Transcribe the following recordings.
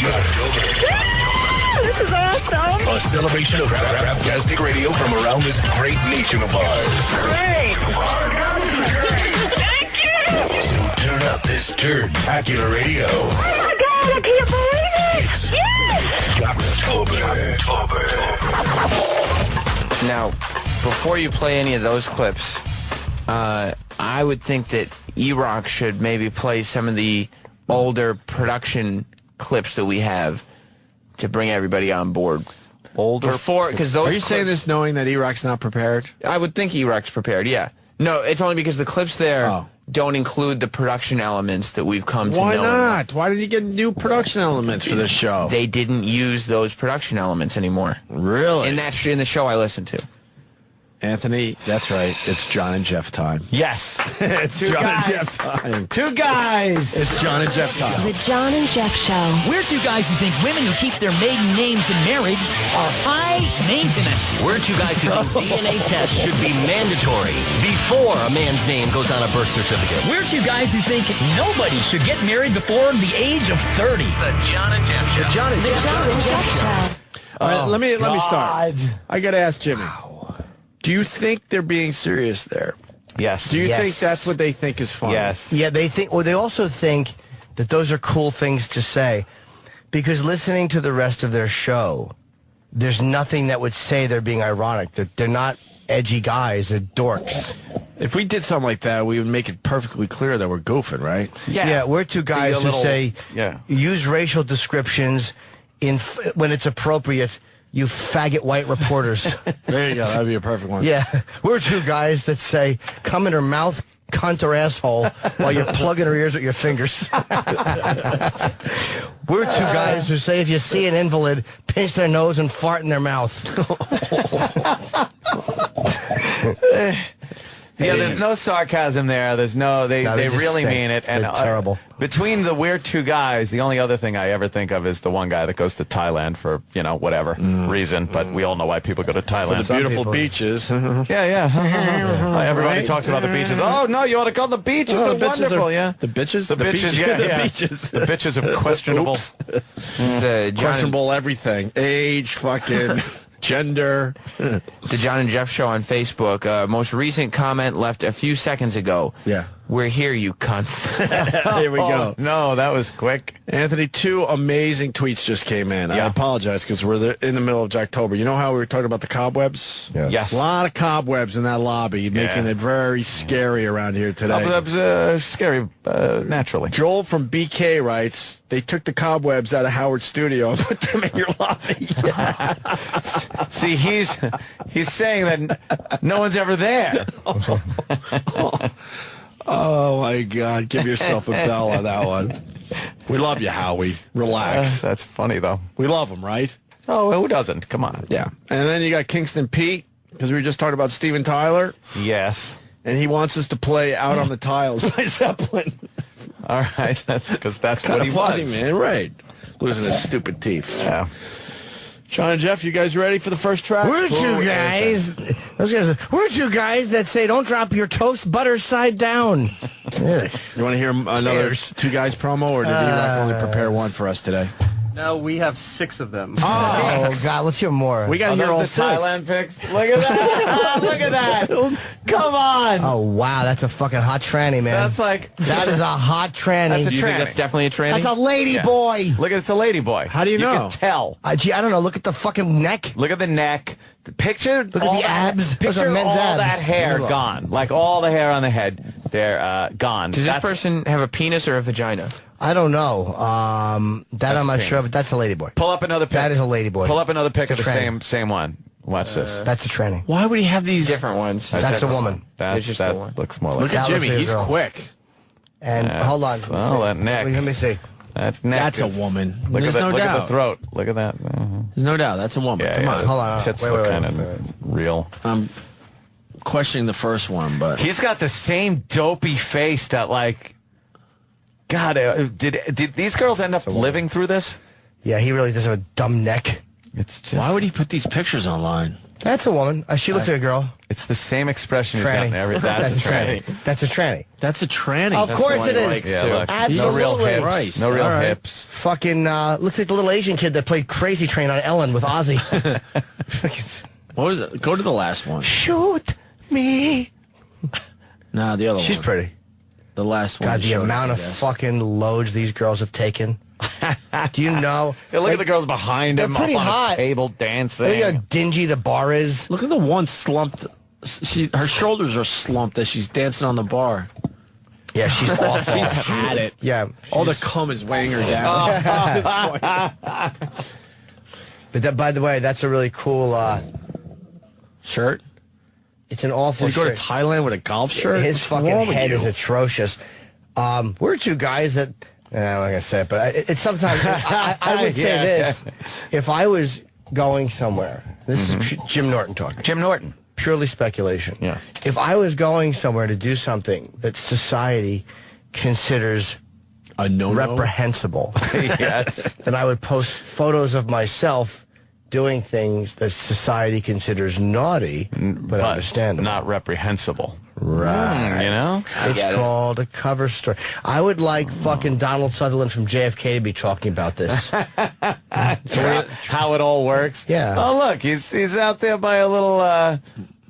This is awesome. A celebration of rap-tastic radio from around this great nation of ours. Great. Thank you. So turn up this turd-tacular radio. Oh, my God. I can't believe it. Yes. Jocktober. Now, before you play any of those clips, I would think that E-Rock should maybe play some of the older production clips that we have to bring everybody on board. Because those. Are you saying this knowing that E-Rock's not prepared? I would think E-Rock's prepared. Yeah. No, it's only because the clips there don't include the production elements that we've come to know. Why not? Why did you get new production elements for this show? They didn't use those production elements anymore. Really? In the show I listened to. Anthony, that's right. It's John and Jeff time. Yes. It's John and Jeff time. Two guys. It's John and Jeff time. The John and Jeff Show. We're two guys who think women who keep their maiden names in marriage are high maintenance. We're two guys who think DNA tests should be mandatory before a man's name goes on a birth certificate. We're two guys who think nobody should get married before the age of 30. The John and Jeff Show. The John and Jeff Show. All right, let me start. I got to ask Jimmy. Do you think they're being serious there? Yes. Do you think that's what they think is funny? Yes. Yeah, they think, or they also think that those are cool things to say, because listening to the rest of their show, there's nothing that would say they're being ironic. That they're not edgy guys, they're dorks. If we did something like that, we would make it perfectly clear that we're goofing, right? Yeah, we're two guys who say, yeah. Use racial descriptions when it's appropriate. You faggot white reporters. There you go. That'd be a perfect one. Yeah. We're two guys that say, come in her mouth, cunt or asshole, while you're plugging her ears with your fingers. We're two guys who say if you see an invalid, pinch their nose and fart in their mouth. Yeah, there's no sarcasm there. There's no, they really mean it. And they're terrible. Between the we're two guys, the only other thing I ever think of is the one guy that goes to Thailand for, whatever reason. But we all know why people go to Thailand. For the beautiful beaches. Yeah. Everybody talks about the beaches. Oh, no, you ought to call the beaches. Oh, It's wonderful, yeah. The bitches? The bitches, yeah. The beaches. The bitches are questionable. Questionable everything. Age, fucking... gender. The John and Jeff Show on Facebook. Most recent comment left a few seconds ago. Yeah. We're here, you cunts. There we go. No, that was quick. Anthony, 2 amazing tweets just came in. I apologize because we're in the middle of Jocktober. You know how we were talking about the cobwebs? Yes. A lot of cobwebs in that lobby, making it very scary around here today. Cobwebs, scary, naturally. Joel from BK writes, they took the cobwebs out of Howard's studio and put them in your lobby. See, he's saying that no one's ever there. Oh, my God. Give yourself a bell on that one. We love you, Howie. Relax. That's funny, though. We love him, right? Oh, who doesn't? Come on. Yeah. And then you got Kingston Pete, because we were just talking about Steven Tyler. Yes. And he wants us to play Out on the Tiles by Zeppelin. All right. That's because that's Kind what of he funny, was. man. Right. Losing his stupid teeth. Yeah. Sean and Jeff, you guys ready for the first track? We're two guys. We're two guys that say, don't drop your toast butter side down. You want to hear another Two Guys promo, or did E-Rock only prepare one for us today? No, we have 6 of them. Oh, God, let's hear more. We got to hear all the 6. Thailand pics. Look at that. Look at that. Come on. Oh, wow, that's a fucking hot tranny, man. That's like... That is a hot tranny. That's a Do you think tranny. that's definitely a tranny? That's a lady boy. Look at it's a lady boy. How do you know? You can tell. Gee, I don't know. Look at the fucking neck. Look at the neck. Picture Look at the abs. Those Picture are men's all abs. that hair Look. gone. Like all the hair on the head, they're gone. Does this person have a penis or a vagina? I don't know. That I'm not penis. sure, but that's a lady boy. Pull up another pic. That is a lady boy. Pull up another pic of It's the a tranny. same one. Watch this. That's a tranny. Why would he have these? Different ones. That's a woman. It's just that the one. looks more like. Look at That looks Jimmy. like a He's girl. quick. And hold on. Well, that neck. Let me see. That neck. That's a is- woman. Look There's at that. no Look at doubt. the throat. Look at that. There's no doubt. That's a woman. Yeah, Come yeah, on. the Hold on. Tits Wait, look wait, kind wait. of real. I'm questioning the first one, but He's got the same dopey face that, like, God, did these girls end up living through this? Yeah, he really does have a dumb neck. It's just. why would he put these pictures online? That's a woman. She looks like a girl. It's the same expression he's got in Tranny. every. That's a tranny. That's a tranny. That's a tranny. Of course it is. Yeah, look. Absolutely. No real hips. Christ. No real All right. hips. Fucking looks like the little Asian kid that played Crazy Train on Ellen with Ozzy. What was it? Go to the last one. Shoot me. Nah, the other one. She's pretty. The last one. God, the showed us, amount I of guess. fucking loads these girls have taken. Do you know? Yeah, look at the girls behind they're him pretty up on hot. a table dancing. Look at how dingy the bar is. Look at the one slumped. Her shoulders are slumped as she's dancing on the bar. Yeah, she's awful. She's had it. Yeah. All the cum is weighing her down. At this point. But that, by the way, that's a really cool Shirt. It's an awful Did you go to shirt. Thailand with a golf shirt? His What's fucking wrong with head you? is atrocious. We're two guys that... I'm not going to say it, but it's sometimes... I would say Yeah. this. If I was going somewhere... This is Jim Norton talking. Jim Norton. Purely speculation. Yeah. If I was going somewhere to do something that society considers a no reprehensible, Yes. then I would post photos of myself doing things that society considers naughty, but understandable. Not reprehensible. Right. You know? It's called a cover story. I would like fucking Donald Sutherland from JFK to be talking about this. How it all works. Yeah. Oh, look, he's out there by a little,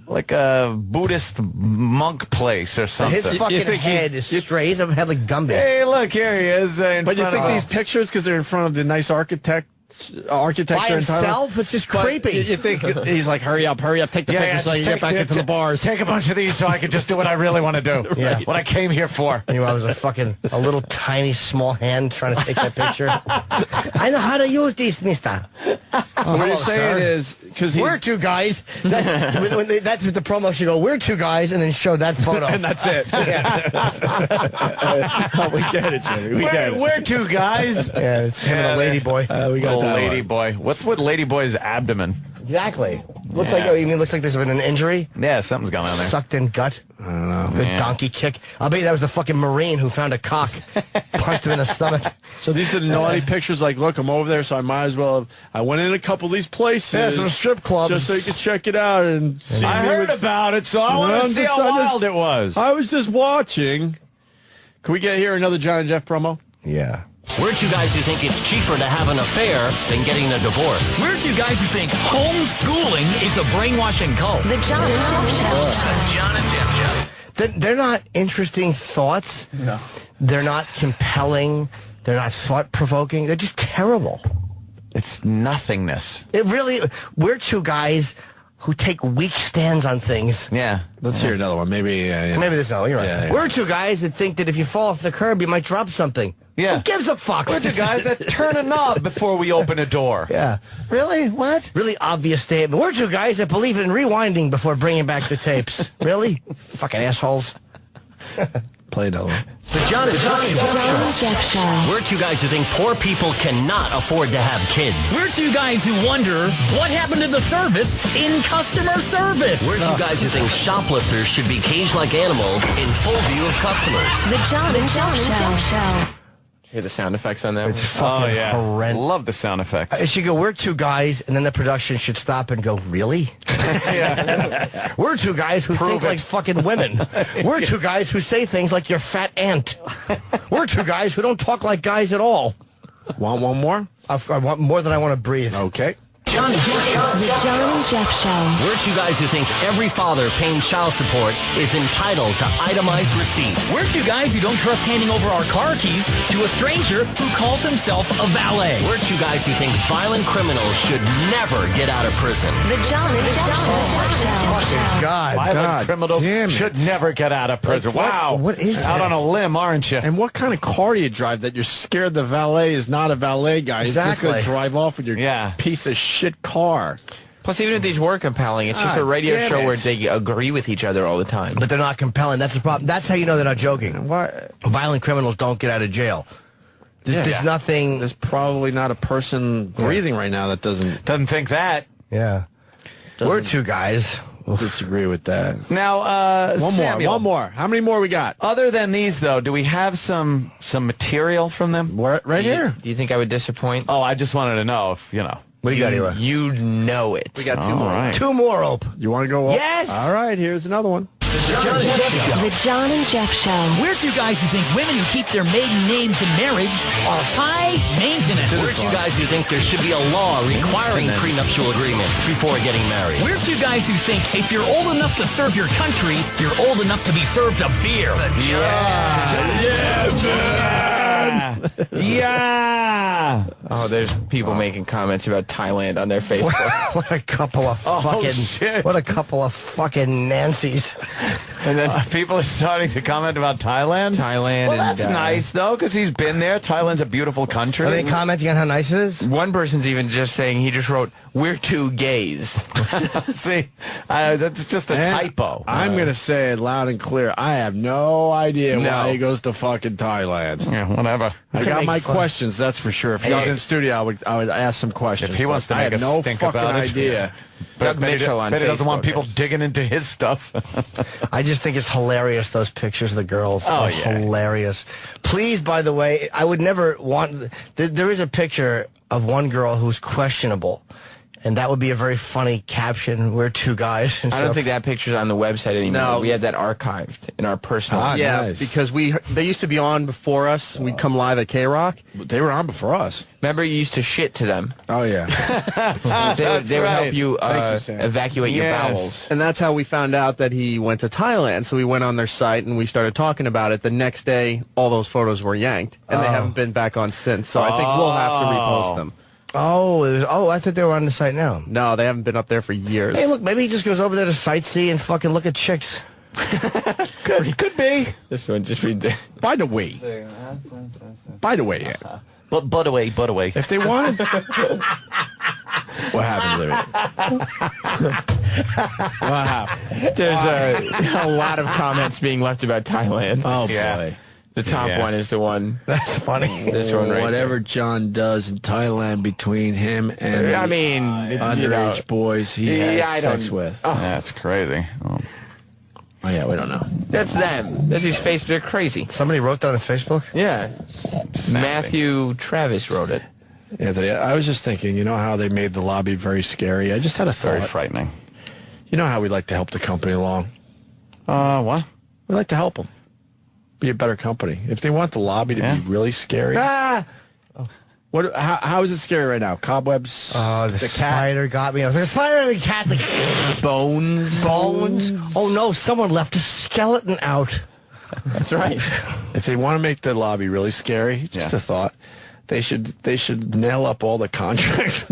like a Buddhist monk place or something. His fucking head is straight. He's a head like Gumby. Hey, look, here he is. But you think these pictures, because they're in front of the nice architecture By in Thailand? himself? It's just creepy. You think he's like, hurry up, take the picture so you get back into the bars. Take a bunch of these so I can just do what I really want to do. Yeah. What I came here for. Meanwhile, there's a little tiny small hand trying to take that picture. I know how to use this, mister. So what you're saying is, because we're two guys. That's what the promo should go. We're two guys, and then show that photo. and that's it. We get it, Jimmy. We get it. We're two guys. Yeah, it's him and a lady boy. We got Little that lady one. boy. What's with lady boy's abdomen? Exactly. Looks like, oh, you mean looks like there's been an injury? Yeah, something's going on there. Sucked in gut. I don't know. Good Yeah. donkey kick. I'll bet you that was the fucking Marine who found a cock. Punched him in the stomach. So these are the naughty pictures. Like, look, I'm over there, so I might as well. I went in a couple of these places. Yeah, some strip clubs. Just so you could check it out and see. I me heard with- about it, so I want to see how wild it was. I was just watching. Can we get here another John and Jeff promo? Yeah. We're two guys who think it's cheaper to have an affair than getting a divorce. We're two guys who think homeschooling is a brainwashing cult. The John and Jeff Show. The John and Jeff Show. They're not interesting thoughts. No. They're not compelling. They're not thought-provoking. They're just terrible. It's nothingness. It really, we're two guys who take weak stands on things. Yeah. Let's hear another one. Maybe. Maybe there's no, you're right. Yeah, yeah. We're two guys that think that if you fall off the curb, you might drop something. Yeah. Who gives a fuck? We're two guys that turn a knob before we open a door. Yeah. Really? What? Really obvious statement. We're two guys that believe in rewinding before bringing back the tapes. Really? Fucking assholes. Play another one. The John and Jeff The John and Show. Jeff Show. We're two guys who think poor people cannot afford to have kids. We're two guys who wonder what happened to the service in customer service. We're two guys who think shoplifters should be caged like animals in full view of customers. The John and Jeff Show. Hear the sound effects on that It's one? fucking yeah. horrendous. Love the sound effects. It should go, we're two guys, and then the production should stop and go, really? We're two guys who think like fucking women. We're two guys who say things like your fat aunt. We're two guys who don't talk like guys at all. Want one more? I want more than I want to breathe. Okay. John and Jeff Show. The John and Jeff Show. We're two guys who think every father paying child support is entitled to itemized receipts. We're two guys who don't trust handing over our car keys to a stranger who calls himself a valet. We're two guys who think violent criminals should never get out of prison. The John and Jeff Show. God, Violent criminals damn it. should never get out of prison. Like, wow. what is Out that? on a limb, aren't you? And what kind of car do you drive that you're scared the valet is not a valet guy? He's just going to Exactly. drive off with your Yeah. piece of shit car. Plus, even if these were compelling, it's just a radio damn show it. where they agree with each other all the time. But they're not compelling. That's the problem. That's how you know they're not joking. What? Violent criminals don't get out of jail. There's nothing. There's probably not a person breathing right now that doesn't Doesn't think that. Yeah. We're two guys. disagree with that. Now, One more. How many more we got? Other than these, though, do we have some material from them? Right here. Do you think I would disappoint? Oh, I just wanted to know if, you know. What do you got here? You know it. We got two more. Right. Two more, Ope. You want to go? Yes! All right, here's another one. The John and Jeff Show. We're two guys who think women who keep their maiden names in marriage are high maintenance. We're two guys who think there should be a law requiring prenuptial agreements before getting married. We're two guys who think if you're old enough to serve your country, you're old enough to be served a beer. Yeah. Oh, there's people making comments about Thailand on their Facebook. What a couple of fucking... shit. What a couple of fucking Nancys. And then people are starting to comment about Thailand. Thailand Well, and, that's nice, though, because he's been there. Thailand's a beautiful country. Are they commenting on how nice it is? One person's even just saying, he just wrote, "We're two gays." See, that's just a typo. I'm going to say it loud and clear. I have no idea why he goes to fucking Thailand. Yeah, whatever. I got make my fun. questions, that's for sure. If he was in studio, I would ask some questions. If he wants to but I make have a no stink fucking about it. idea. Doug Mitchell on Bet he doesn't want Facebook people is- digging into his stuff. I just think it's hilarious, those pictures of the girls. Oh, are yeah. hilarious. Please, by the way, I would never want... There is a picture of one girl who's questionable, and that would be a very funny caption. We're two guys. And I don't stuff. think that picture's on the website anymore. No. We have that archived in our personal. Yeah, Nice. because they used to be on before us. We'd come live at K-Rock. They were on before us. Remember, you used to shit to them. Oh, yeah. They would help you, Thank you, Sam. evacuate your Yes. bowels. And that's how we found out that he went to Thailand. So we went on their site and we started talking about it. The next day, all those photos were yanked. And they haven't been back on since. So I think we'll have to repost them. I thought they were on the site now. No, they haven't been up there for years. Hey, look, maybe he just goes over there to sightsee and fucking look at chicks. Could be. This one, just read the... By the way, yeah. But away. If they wanted... What happened there? What happened? There's a lot of comments being left about Thailand. Oh, Yeah. boy. The top Yeah. one is the one. That's funny. This one right Whatever John does in Thailand between him and there. I mean, underage boys he Yeah, has I sex don't- with. That's crazy. Oh. Oh, yeah, we don't know. that's them. That's his face. They're crazy. Somebody wrote that on Facebook? Yeah. Matthew Travis wrote it. Anthony, I was just thinking, you know how they made the lobby very scary? I just had a thought. Very frightening. You know how we like to help the company along? What? We like to help them be a better company. If they want the lobby to Yeah. be really scary. What? How is it scary right now? Cobwebs? The cat? spider got me. I was like, spider, and the cat's like, Bones. Oh, no, someone left a skeleton out. That's right. If they want to make the lobby really scary, just Yeah. a thought, they should nail up all the contracts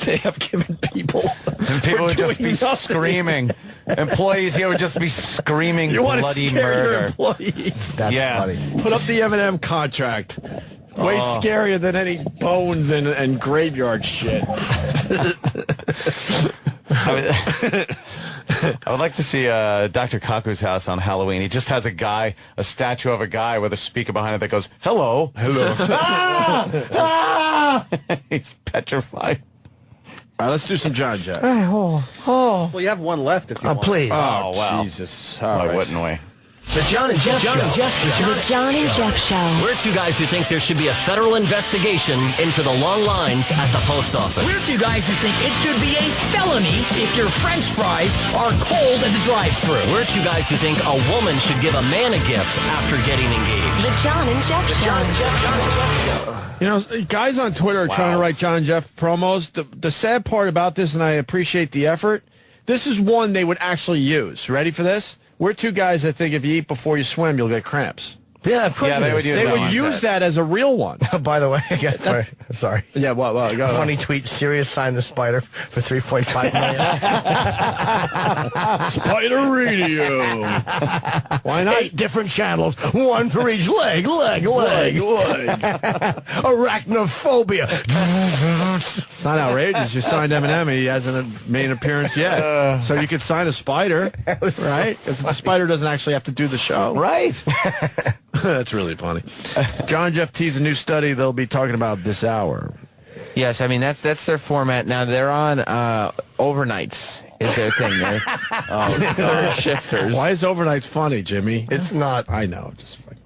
they have given people. And people for would just doing be nothing. screaming. Employees here would just be screaming You want to bloody scare your murder. employees. That's Yeah. funny. Put up the M&M contract. Way scarier than any bones and graveyard shit. I would like to see Dr. Kaku's house on Halloween. He just has a statue of a guy with a speaker behind it that goes, "Hello." Hello. He's petrified. All right, let's do some John Jack. Well, you have one left if you want. Please. Oh, wow. Jesus. Why All right. wouldn't we? The John and Jeff Show. The John and Jeff Show. We're two guys who think there should be a federal investigation into the long lines at the post office. We're two guys who think it should be a felony if your French fries are cold at the drive-thru. We're two guys who think a woman should give a man a gift after getting engaged. The John and Jeff Show. You know, guys on Twitter are trying to write John and Jeff promos. The sad part about this, and I appreciate the effort, this is one they would actually use. Ready for this? We're two guys that think if you eat before you swim, you'll get cramps. Yeah, of course Yeah, they it would is. use They that would one. use that as a real one. By the way, I guess, sorry. Yeah, well, go ahead. Funny tweet, serious sign the spider for 3.5 million. Spider Radio. Why not? 8 different channels, one for each leg. Arachnophobia. It's not outrageous. You signed Eminem. He hasn't made an appearance yet. So you could sign a spider, right? Because the spider doesn't actually have to do the show. Right. That's really funny. John and Jeff tease a new study they'll be talking about this hour. Yes, I mean, that's their format. Now, they're on overnights is their thing. They're third shifters. Why is overnights funny, Jimmy? It's not. I know. Just fucking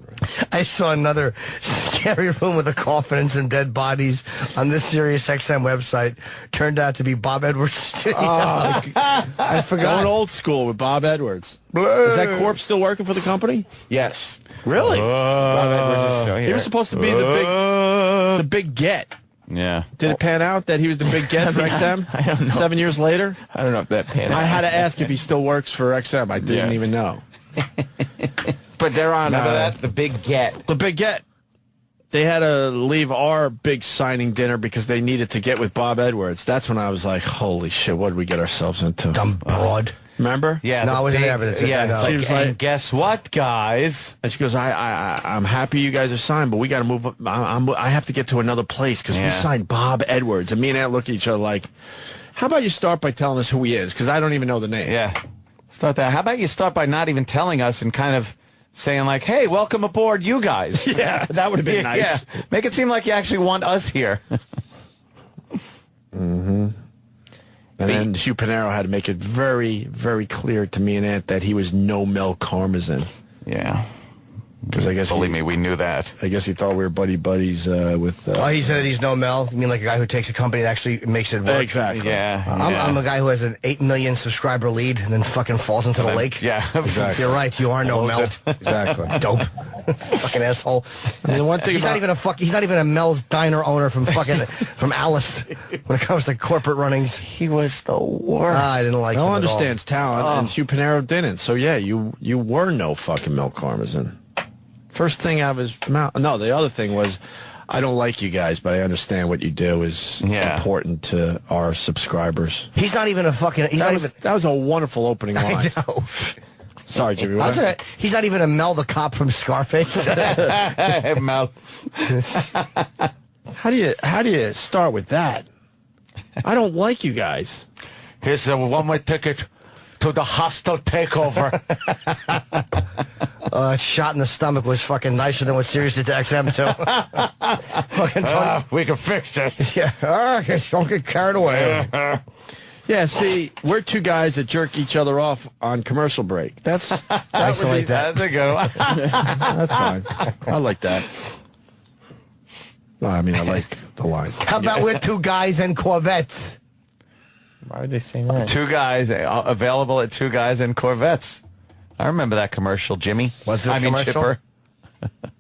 I saw another scary room with a coffin and some dead bodies on this Sirius XM website. Turned out to be Bob Edwards' studio. I forgot. Going old school with Bob Edwards. Is that corpse still working for the company? Yes. Really? Bob Edwards is still here. He was supposed to be the big get. Yeah. Did it pan out that he was the big get for XM? I don't know. 7 years later? I don't know if that panned out. I had to ask if he still works for XM. I didn't even know. But they're on Remember that? The big get. The big get. They had to leave our big signing dinner because they needed to get with Bob Edwards. That's when I was like, holy shit, what did we get ourselves into? Dumb broad. Remember? Yeah. No, I wasn't there, but it's Yeah. She was like, and guess what, guys? and she goes, I'm happy you guys are signed, but we got to move up. I have to get to another place because we signed Bob Edwards. And me and Aunt look at each other like, how about you start by telling us who he is? Because I don't even know the name. Yeah. Start that. How about you start by not even telling us and kind of saying like, hey, welcome aboard, you guys. Yeah, that would have been nice. Yeah. Make it seem like you actually want us here. Mm-hmm. And then Hugh Pinero had to make it very, very clear to me and Aunt that he was no Mel Karmazin. Yeah. Because I guess Believe me, we knew that. I guess he thought we were buddies with. Oh, he said that he's no Mel. You mean like a guy who takes a company and actually makes it work? Exactly. Yeah. I'm a guy who has an 8 million subscriber lead and then fucking falls into the lake. Yeah. Exactly. You're right. You are no Mel. Exactly. Dope. Fucking asshole. And the one thing he's not even a Mel's diner owner from Alice when it comes to corporate runnings. He was the worst. I didn't like him Mel at all. understands talent, and Hugh Pinero didn't. So yeah, you were no fucking Mel Karmazin. First thing out of his mouth. No, the other thing was, I don't like you guys, but I understand what you do is important to our subscribers. He's not even a fucking. That was a wonderful opening line. I know. Sorry, Jimmy. He's not even a Mel the cop from Scarface. Hey, Mel. How do you start with that? I don't like you guys. Here's a one-way ticket to the hostile takeover. Shot in the stomach was fucking nicer than what Sirius did to XM too. Fucking Tony. We can fix it. Yeah. Don't get carried away. Yeah, see, we're two guys that jerk each other off on commercial break. That's I like that. That's a good one. That's fine. I like that. Well, I mean, I like the line. How about we're two guys in Corvettes? Why would they say that? Two guys available at Two Guys in Corvettes. I remember that commercial, Jimmy. What's the commercial? Chipper.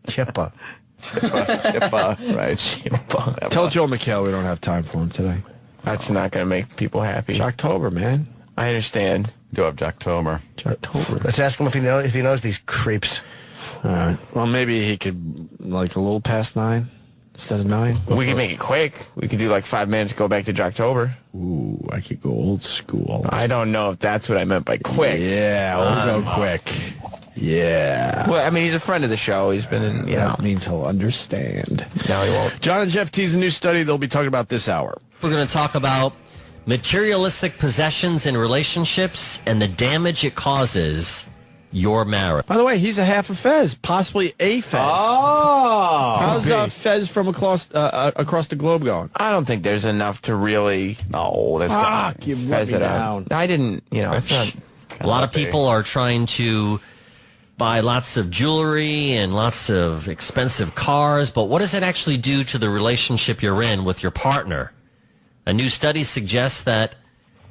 Chipper. Chipper, right. Chipper. Tell Joe McHale we don't have time for him today. That's not going to make people happy. Jocktober, man. I understand. Do have Jocktober. Jocktober. Let's ask him if he knows these creeps. All right. Well, maybe he could, like, a little past 9 instead of 9. We could make it quick. We could do like 5 minutes, go back to Jocktober. Ooh, I could go old school. I don't know if that's what I meant by quick. Yeah, we'll go quick. Yeah. Well, I mean, he's a friend of the show. He's been in, That means he'll understand. No, he won't. John and Jeff tease a new study they'll be talking about this hour. We're going to talk about materialistic possessions in relationships and the damage it causes your marriage. By the way, he's a half a Fez, possibly a Fez. Oh! How's Fez from across the globe going? I don't think there's enough to really. No, that's not. You let me down. I didn't, it's not. A lot of people are trying to buy lots of jewelry and lots of expensive cars, but what does it actually do to the relationship you're in with your partner? A new study suggests that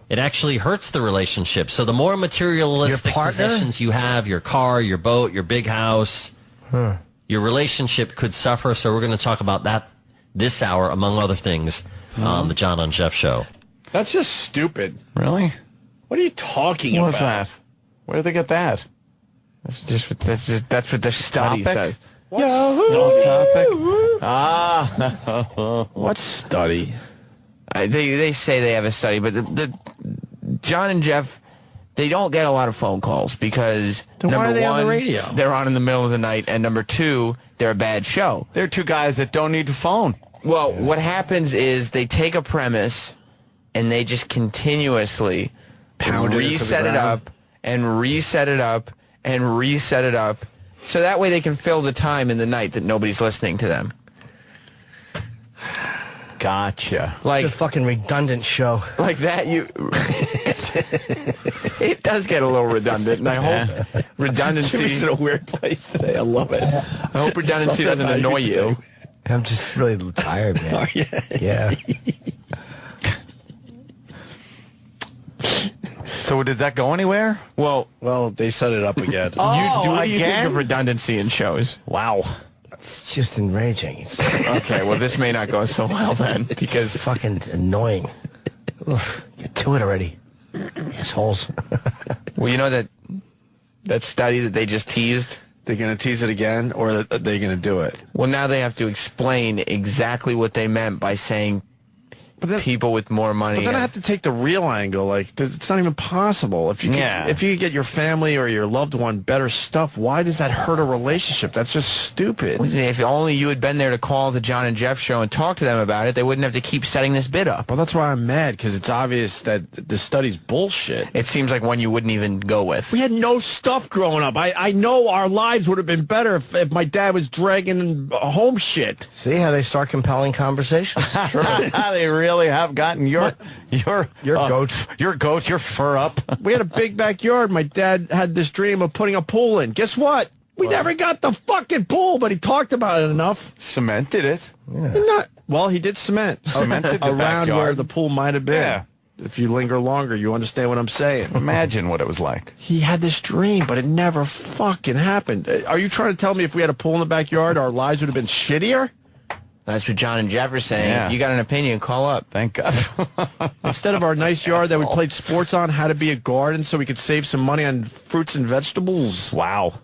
it actually hurts the relationship. So the more materialistic possessions you have, your car, your boat, your big house, your relationship could suffer. So we're going to talk about that this hour, among other things, on the John and Jeff Show. That's just stupid. Really? What are you talking about? What's that? Where did they get that? That's what the study says. Topic? What study? They say they have a study, but the John and Jeff, they don't get a lot of phone calls because Then why are they on the radio? They're on in the middle of the night, and number 2, they're a bad show. They're two guys that don't need to phone. Well, what happens is they take a premise and they just continuously reset it up and reset it up and reset it up, so that way they can fill the time in the night that nobody's listening to them. Gotcha. Like It's a fucking redundant show. like that, It does get a little redundant, and I hope redundancy... Jimmy's in a weird place today. I love it. I hope redundancy doesn't annoy you. I'm just really tired, man. Oh, yeah. Yeah. So did that go anywhere? Well, They set it up again. what do you think again? of redundancy in shows? Wow. It's just enraging. It's Okay, well, this may not go so well then, because... fucking annoying. Ugh, get to it already. Assholes. Well, you know that study that they just teased? They're going to tease it again, or are they going to do it? Well, now they have to explain exactly what they meant by saying people with more money. But then I have to take the real angle. Like, it's not even possible. If you could get your family or your loved one better stuff, why does that hurt a relationship? That's just stupid. If only you had been there to call the John and Jeff show and talk to them about it, they wouldn't have to keep setting this bid up. Well, that's why I'm mad, because it's obvious that the study's bullshit. It seems like one you wouldn't even go with. We had no stuff growing up. I know our lives would have been better if my dad was dragging home shit. See how they start compelling conversations? Sure. They really have gotten your goat. Your fur up. We had a big backyard. My dad had this dream of putting a pool in. Guess what? We never got the fucking pool, but he talked about it enough. Cemented it. He did cement. Cemented the around backyard. where the pool might have been. Yeah. If you linger longer, you understand what I'm saying. Imagine what it was like. He had this dream, but it never fucking happened. Are you trying to tell me if we had a pool in the backyard, our lives would have been shittier? That's what John and Jeff are saying. Yeah. If you got an opinion, call up. Thank God. Instead of our nice yard that we played sports on, how to be a garden so we could save some money on fruits and vegetables. Wow.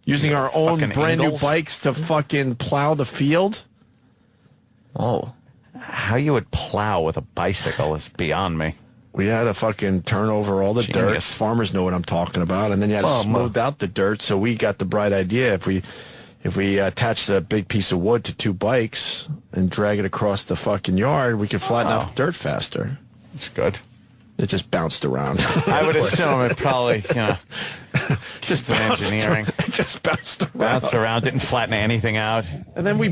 Using our own Fucking brand new angles. bikes to fucking plow the field. Oh. How you would plow with a bicycle is beyond me. We had to fucking turn over all the dirt. Genius. Farmers know what I'm talking about. And then you had to smooth out the dirt, so we got the bright idea. If we attached a big piece of wood to two bikes and drag it across the fucking yard, we could flatten out the dirt faster. It's good. It just bounced around. I would assume it probably, just bounced engineering. It just bounced around. Bounced around, didn't flatten anything out. And then we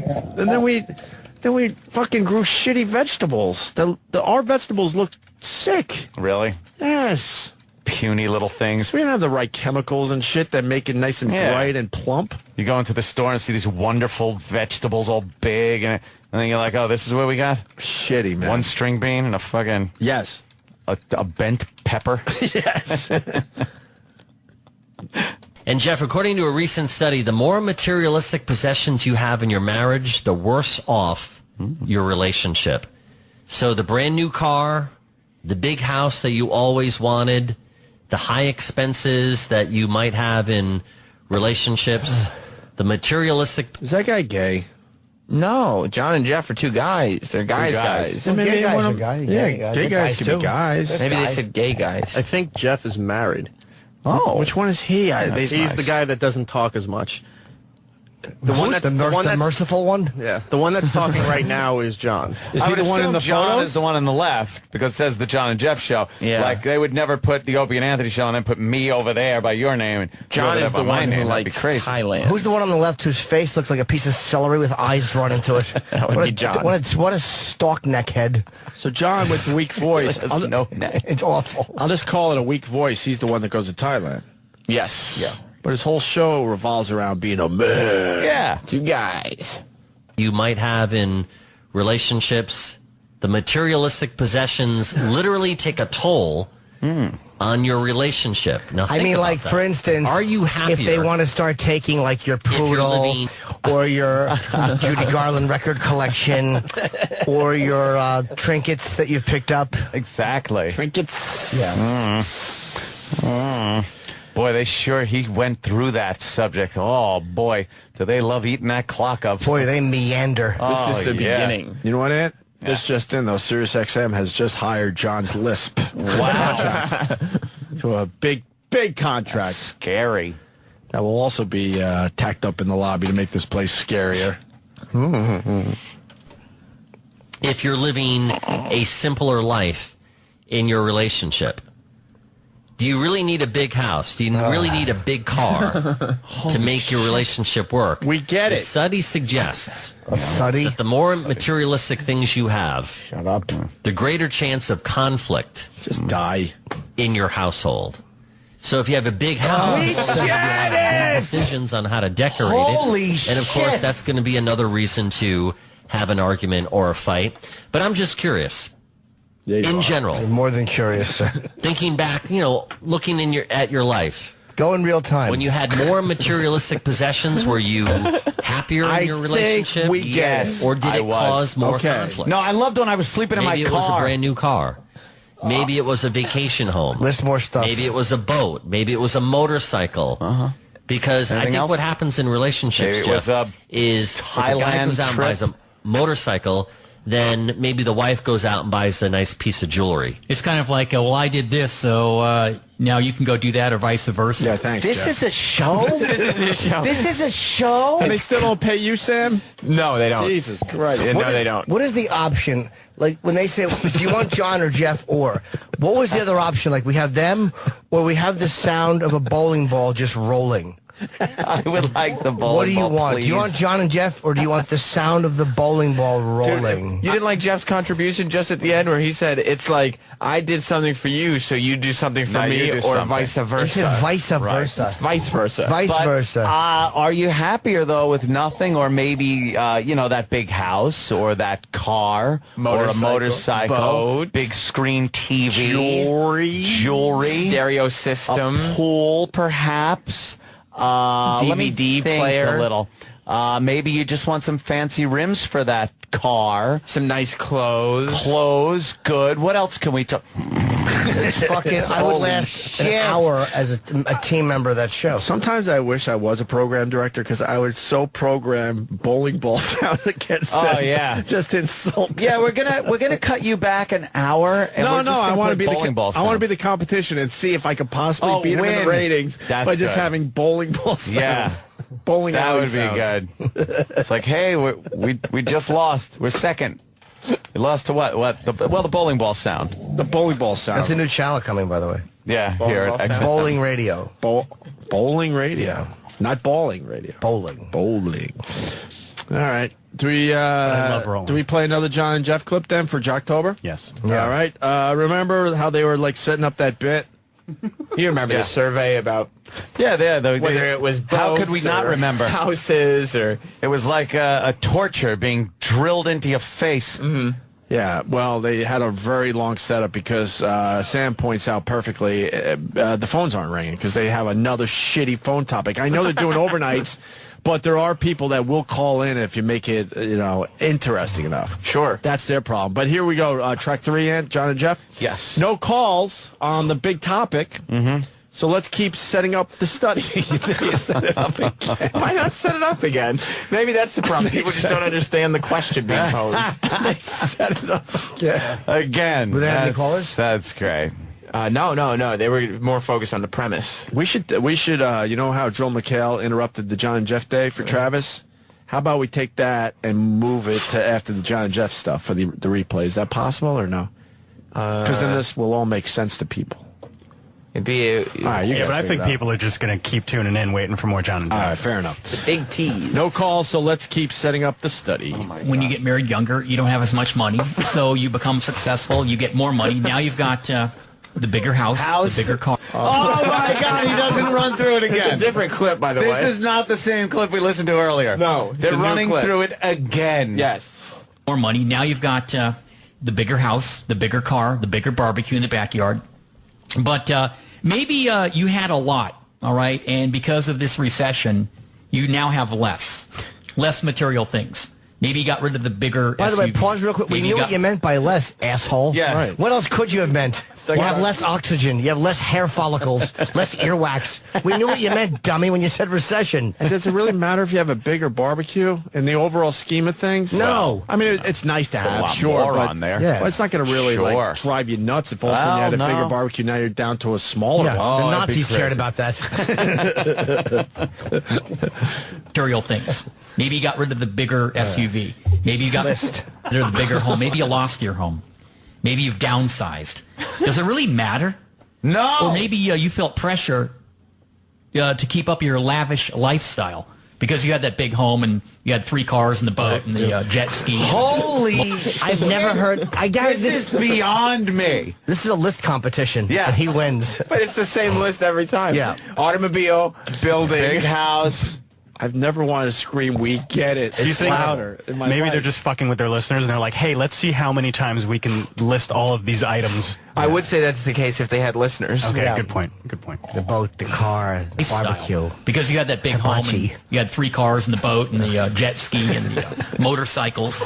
fucking grew shitty vegetables. Our vegetables looked sick. Really? Yes. Puny little things. We didn't have the right chemicals and shit that make it nice and bright and plump. You go into the store and see these wonderful vegetables all big, and then you're like, oh, this is what we got? Shitty, man. One string bean and a fucking... Yes. A bent pepper. Yes. And Jeff, according to a recent study, the more materialistic possessions you have in your marriage, the worse off your relationship. So the brand new car, the big house that you always wanted, the high expenses that you might have in relationships, the materialistic... Is that guy gay? No, John and Jeff are two guys. They're guys. Well, gay guys are guys. Yeah, gay guys can too. be guys. Maybe they said gay guys. I think Jeff is married. Oh, which one is he? He's the guy that doesn't talk as much. The merciful one? Yeah, the one that's talking right now is John. Is I he would the one in assume the John photos? is the one on the left because it says the John and Jeff show. Yeah. Like they would never put the Opie and Anthony show and then put me over there by your name. And John you over is there the by my one who name. That'd be likes crazy. Thailand. Who's the one on the left whose face looks like a piece of celery with eyes drawn into it? That would what be John. What a stalk neckhead. So John with the weak voice. No, It's awful. I'll just call it a weak voice. He's the one that goes to Thailand. Yes. Yeah. But his whole show revolves around being a man. Yeah. Two guys. You might have in relationships, the materialistic possessions literally take a toll on your relationship. Now, I think mean, about like, that. for instance, are you happier? if they want to start taking, like, your poodle living- or your Judy Garland record collection or your trinkets that you've picked up? Exactly. Trinkets. Yeah. Boy, he went through that subject. Oh, boy, do they love eating that clock up. Boy, they meander. This is the yeah. beginning. You know what, Ant? This just in, though. SiriusXM has just hired John's lisp. Wow. To a big contract. Scary. That will also be tacked up in the lobby to make this place scarier. If you're living a simpler life in your relationship, do you really need a big house? Do you really need a big car to make your relationship work? We get The it. study suggests Study. that the more materialistic things you have, Shut up. the greater chance of conflict Just die. in your household. So if you have a big house, you have to make decisions on how to decorate it. And of course, that's going to be another reason to have an argument or a fight. But I'm just curious. In general, I'm more than curious, sir. Thinking back, looking at your life. Go in real time. When you had more materialistic possessions, were you happier in your relationship? Or did it cause more conflict? No, I loved when I was sleeping in my car. Maybe it was a brand new car. Maybe it was a vacation home. List more stuff. Maybe it was a boat. Maybe it was a motorcycle. Because I think what happens in relationships, Jeff, is if a guy goes out and buys a motorcycle, then maybe the wife goes out and buys a nice piece of jewelry. It's kind of like, well, I did this, so now you can go do that, or vice versa. Yeah, thanks, This Jeff. is a show? This is a show. This is a show? And they still don't pay you, Sam? No, they don't. Jesus Christ. No, they don't. What is the option? Like when they say, do you want John or Jeff or? What was the other option? Like we have them or we have the sound of a bowling ball just rolling. I would like the bowling ball, What do you want? please. Do you want John and Jeff or do you want the sound of the bowling ball rolling? You didn't like Jeff's contribution just at the end where he said, it's like, I did something for you, so you do something for me, or vice versa. He said vice versa. Vice versa. Vice versa. Are you happier, though, with nothing, or maybe, that big house, or that car, or a motorcycle, boat, big screen TV, jewelry, stereo system, a pool, perhaps, let me DVD think player, a little. Maybe you just want some fancy rims for that car. some nice clothes. Clothes, good. What else can we talk? I would last an hour as a team member of that show. Sometimes I wish I was a program director because I would so program bowling ball sounds against them. Oh, yeah. Just insult them. Yeah, we're gonna cut you back an hour. And we're just I want to be bowling ball I want to be sounds. the competition and see if I could possibly beat them in win. the ratings That's by just good. having bowling ball sounds. Yeah. Bowling That alley would be sounds. good. It's like, hey, we just lost. We're second. We lost to what? The bowling ball sound. The bowling ball sound. That's a new channel coming, by the way. Yeah, here at X. Bowling radio. Bowling radio. Not bowling radio. Bowling. All right. Do we play another John and Jeff clip then for Jocktober? Yes. Yeah. All right. Remember how they were like setting up that bit? You remember the survey about whether it was boats, how could we not or remember houses, or it was like a torture being drilled into your face. Mm-hmm. Yeah, well, they had a very long setup because Sam points out perfectly the phones aren't ringing because they have another shitty phone topic. I know they're doing overnights, but there are people that will call in if you make it, interesting enough. Sure. That's their problem. But here we go. Track 3, John and Jeff. Yes. No calls on the big topic. Mm-hmm. So let's keep setting up the study. Set it up again. Why not set it up again? Maybe that's the problem. People just don't understand the question being posed. They set it up Again. Were they having callers? That's great. No. They were more focused on the premise. We should. You know how Joel McHale interrupted the John and Jeff Day for Travis? How about we take that and move it to after the John and Jeff stuff for the replay? Is that possible or no? Because then this will all make sense to people. It'd be All right, you guys but I figure think it out. people are just going to keep tuning in, waiting for more John and Jeff. All right, fair enough. big tease. No calls, so let's keep setting up the study. When you get married younger, you don't have as much money, so you become successful. You get more money. Now you've got the bigger house, the bigger car. Oh my God, he doesn't run through it It's again. a different clip, by the way. This is not the same clip we listened to earlier. No, it's They're a new running clip. through it again. Yes. More money. Now you've got the bigger house, the bigger car, the bigger barbecue in the backyard. But maybe you had a lot, all right, and because of this recession, you now have less material things. Maybe you got rid of the bigger By the way, SUV. pause real quick. We Maybe knew you what you meant by less, asshole. Yeah. Right. What else could you have meant? You have less oxygen. You have less hair follicles, less earwax. We knew what you meant, dummy, when you said recession. And does it really matter if you have a bigger barbecue in the overall scheme of things? No. I mean, it's nice to have, lot sure, more but on there. Yeah. but it's not going to really Sure. drive you nuts if all of a sudden you had a Well, bigger no. barbecue. Now you're down to a smaller Yeah, one. the that'd be Nazis cared crazy. about that. material things. Maybe you got rid of the bigger SUV. Maybe you got rid of the bigger home. Maybe you lost your home. Maybe you've downsized. Does it really matter? No. Or maybe you felt pressure to keep up your lavish lifestyle. Because you had that big home and you had 3 cars and the boat and the jet ski. Holy I've never heard. this is beyond me. This is a list competition. Yeah. And he wins. But it's the same list every time. Yeah. Automobile, building. Big house. I've never wanted to scream, "We get it." You It's think louder in my maybe life. they're just fucking with their listeners, and they're like, "Hey, let's see how many times we can list all of these items." I would say that's the case if they had listeners. Okay, Yeah. good point. Good point. The boat, the car, the Lifestyle. barbecue. Because you had that big home and Hibachi. you had 3 cars and the boat and the jet ski and the motorcycles.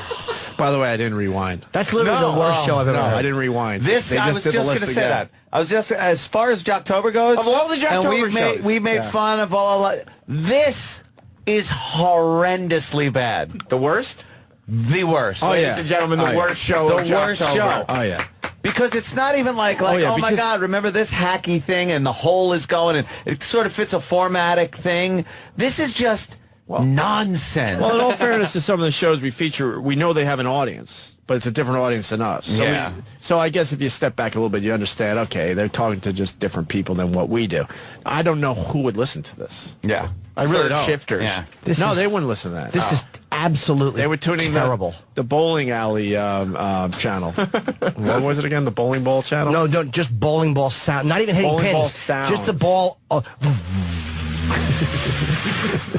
By the way, I didn't rewind. That's literally the worst show I've ever No, heard. I didn't rewind. This They I was did the just going list to say again. that. I was just as far as Jocktober goes. Of all the and Jocktober shows. we made Yeah. fun of all. This is horrendously bad. The worst? The worst. Oh, Ladies yeah. and gentlemen, the Oh, yeah. worst show of The worst Jocktober. show. Oh yeah. Because it's not even like Oh, yeah, oh my because- God, remember this hacky thing and the hole is going and it sort of fits a formatic thing. This is just nonsense. Well, in all fairness to some of the shows we feature, we know they have an audience, but it's a different audience than us. So, Yeah. so I guess if you step back a little bit, you understand, okay, they're talking to just different people than what we do. I don't know who would listen to this. yeah. I really Third don't. shifters. Yeah. No, they wouldn't listen to that. This is absolutely They were tuning terrible. the bowling alley channel. What was it again? The bowling ball channel? No, just bowling ball sound. Not even hitting Bowling pins. ball sounds. Just the ball.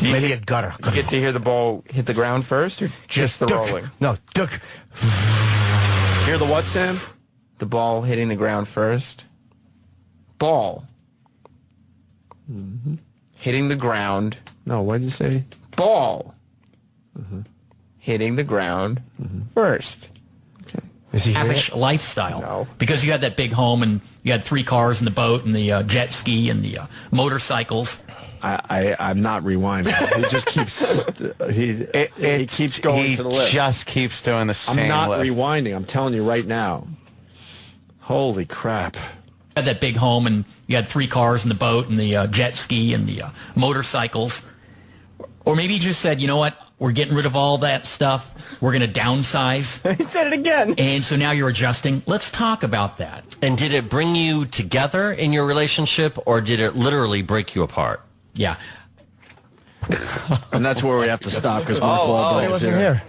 Maybe a gutter. You get to hear the ball hit the ground first or just the Duck. rolling? No, duck. Hear the what, Sam? The ball hitting the ground first. Ball. Hitting the ground. No, what did you say? Ball. Hitting the ground first. Is he hearing Lavish it? lifestyle. No. Because you had that big home and you had 3 cars and the boat and the jet ski and the motorcycles. I'm not rewinding. He just keeps he keeps going He to the list. just keeps doing the same I'm not list. rewinding. I'm telling you right now. Holy crap. You had that big home and you had 3 cars and the boat and the jet ski and the motorcycles. Or maybe you just said, you know what, we're getting rid of all that stuff. We're going to downsize. He said it again. And so now you're adjusting. Let's talk about that. And did it bring you together in your relationship, or did it literally break you apart? Yeah. And that's where we have to stop because Mark Wahlberg He is wasn't here. here.